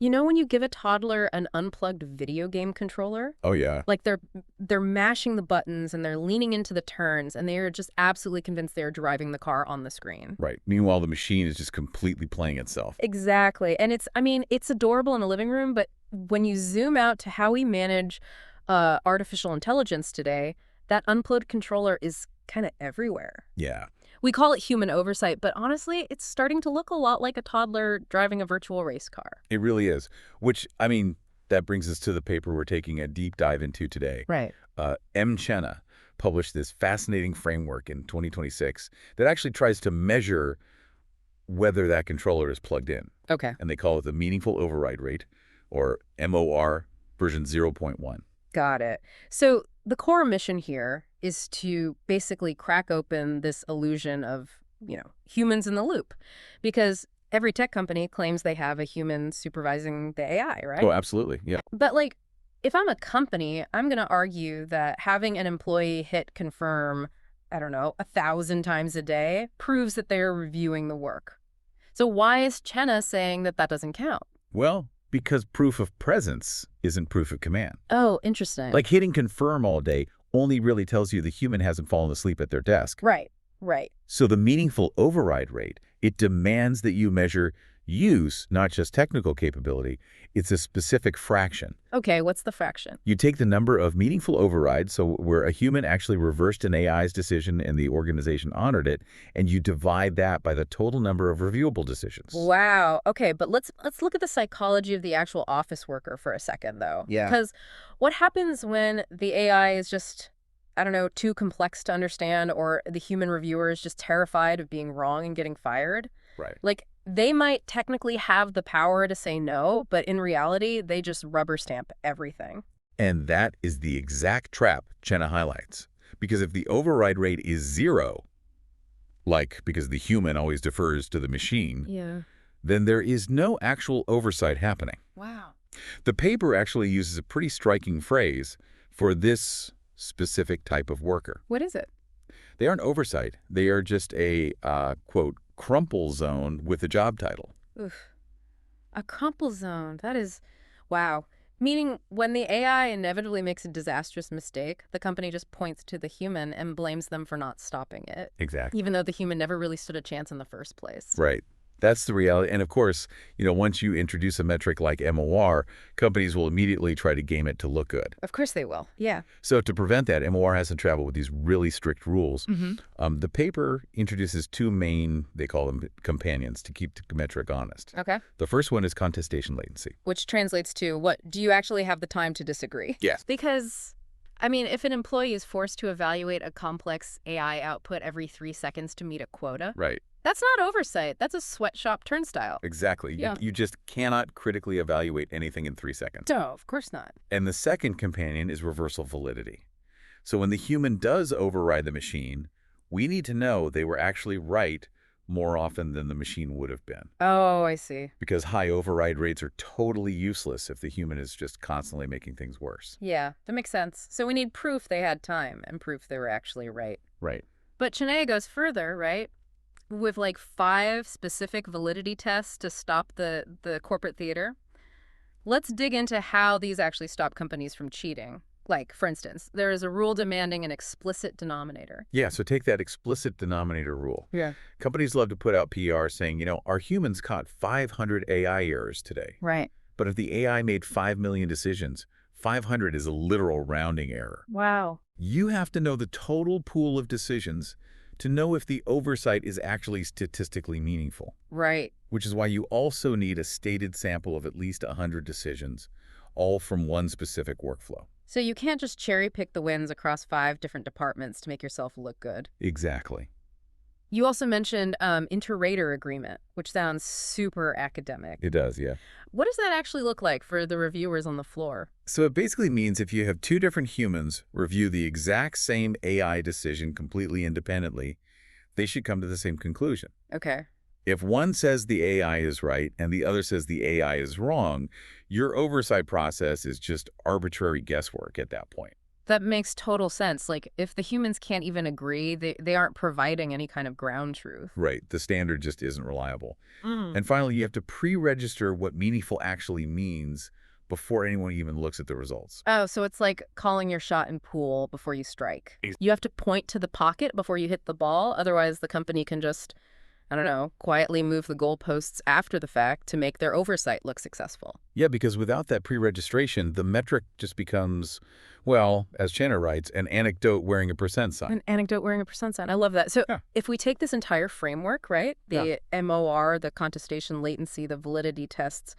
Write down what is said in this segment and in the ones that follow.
You know when you give a toddler an unplugged video game controller? Oh, yeah. Like they're mashing the buttons and they're leaning into the turns and they're just absolutely convinced they're driving the car on the screen. Right. Meanwhile, the machine is just completely playing itself. Exactly. And it's adorable in the living room, but when you zoom out to how we manage artificial intelligence today, that unplugged controller is kind of everywhere. Yeah. We call it human oversight, but honestly, it's starting to look a lot like a toddler driving a virtual race car. It really is. Which, I mean, that brings us to the paper we're taking a deep dive into today. Right. M. Chenna published this fascinating framework in 2026 that actually tries to measure whether that controller is plugged in. Okay. And they call it the meaningful override rate, or MOR version 0.1. Got it. So the core mission here is to basically crack open this illusion of, humans in the loop. Because every tech company claims they have a human supervising the AI, right? Oh, absolutely. Yeah. But if I'm a company, I'm going to argue that having an employee hit confirm, I don't know, 1,000 times a day proves that they're reviewing the work. So why is Chenna saying that doesn't count? Well, because proof of presence isn't proof of command. Oh, interesting. Like hitting confirm all day only really tells you the human hasn't fallen asleep at their desk. Right. So the meaningful override rate, it demands that you measure use, not just technical capability. It's a specific fraction. Okay, what's the fraction? You take the number of meaningful overrides, so where a human actually reversed an AI's decision and the organization honored it, and you divide that by the total number of reviewable decisions. Wow. Okay, but let's look at the psychology of the actual office worker for a second, though. Yeah. Because what happens when the AI is just, I don't know, too complex to understand, or the human reviewer is just terrified of being wrong and getting fired? Right. They might technically have the power to say no, but in reality, they just rubber stamp everything. And that is the exact trap Chenna highlights. Because if the override rate is 0, because the human always defers to the machine, then there is no actual oversight happening. Wow. The paper actually uses a pretty striking phrase for this specific type of worker. What is it? They aren't oversight. They are just a, quote, crumple zone with a job title. Oof. A crumple zone. That is, wow. Meaning when the AI inevitably makes a disastrous mistake, the company just points to the human and blames them for not stopping it. Exactly. Even though the human never really stood a chance in the first place. Right. That's the reality. And of course, once you introduce a metric like MOR, companies will immediately try to game it to look good. Of course they will. Yeah. So to prevent that, MOR has to travel with these really strict rules. The paper introduces 2 main, they call them companions, to keep the metric honest. Okay. The first one is contestation latency. Which translates to do you actually have the time to disagree? Yes. Because, if an employee is forced to evaluate a complex AI output every 3 seconds to meet a quota, Right. that's not oversight. That's a sweatshop turnstile. Exactly. Yeah. You just cannot critically evaluate anything in 3 seconds. No, of course not. And the second companion is reversal validity. So when the human does override the machine, we need to know they were actually right more often than the machine would have been. Oh, I see. Because high override rates are totally useless if the human is just constantly making things worse. Yeah, that makes sense. So we need proof they had time and proof they were actually right. Right. But Chenna goes further, right? With 5 specific validity tests to stop the corporate theater. Let's dig into how these actually stop companies from cheating. For instance, there is a rule demanding an explicit denominator. Yeah, so take that explicit denominator rule. Yeah. Companies love to put out PR saying, our humans caught 500 AI errors today. Right. But if the AI made 5 million decisions, 500 is a literal rounding error. Wow. You have to know the total pool of decisions to know if the oversight is actually statistically meaningful. Right. Which is why you also need a stated sample of at least 100 decisions, all from one specific workflow. So you can't just cherry pick the wins across 5 different departments to make yourself look good. Exactly. You also mentioned inter-rater agreement, which sounds super academic. It does, yeah. What does that actually look like for the reviewers on the floor? So it basically means if you have 2 different humans review the exact same AI decision completely independently, they should come to the same conclusion. Okay. If one says the AI is right and the other says the AI is wrong, your oversight process is just arbitrary guesswork at that point. That makes total sense. Like, if the humans can't even agree, they aren't providing any kind of ground truth. Right. The standard just isn't reliable. Mm. And finally, you have to pre-register what meaningful actually means before anyone even looks at the results. Oh, so it's like calling your shot in pool before you strike. Ex- You have to point to the pocket before you hit the ball. Otherwise, the company can just, I don't know, quietly move the goalposts after the fact to make their oversight look successful. Yeah, because without that pre-registration, the metric just becomes, well, as Chenna writes, an anecdote wearing a percent sign. An anecdote wearing a percent sign. I love that. So Yeah. if we take this entire framework, right, the MOR, the contestation latency, the validity tests,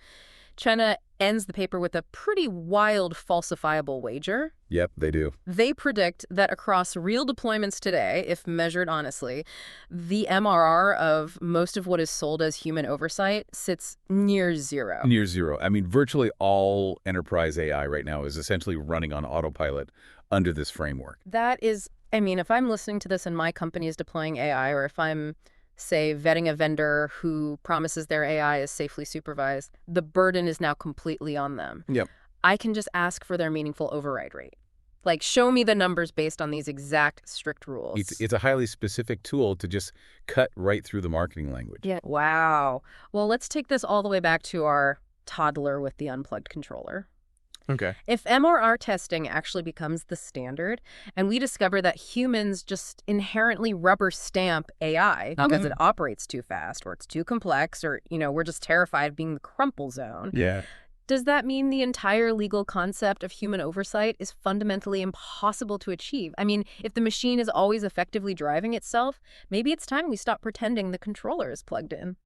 Chenna ends the paper with a pretty wild falsifiable wager. Yep, they do. They predict that across real deployments today, if measured honestly, the MRR of most of what is sold as human oversight sits near zero. Near zero. I mean, virtually all enterprise AI right now is essentially running on autopilot under this framework. That is, I mean, if I'm listening to this and my company is deploying AI, or if I'm, say, vetting a vendor who promises their AI is safely supervised, the burden is now completely on them. Yep. I can just ask for their meaningful override rate. Like, show me the numbers based on these exact strict rules. It's a highly specific tool to just cut right through the marketing language. Yeah. Wow. Well, let's take this all the way back to our toddler with the unplugged controller. Okay. If MRR testing actually becomes the standard, and we discover that humans just inherently rubber stamp AI because it operates too fast, or it's too complex, or, we're just terrified of being the crumple zone, Yeah. does that mean the entire legal concept of human oversight is fundamentally impossible to achieve? I mean, if the machine is always effectively driving itself, maybe it's time we stop pretending the controller is plugged in.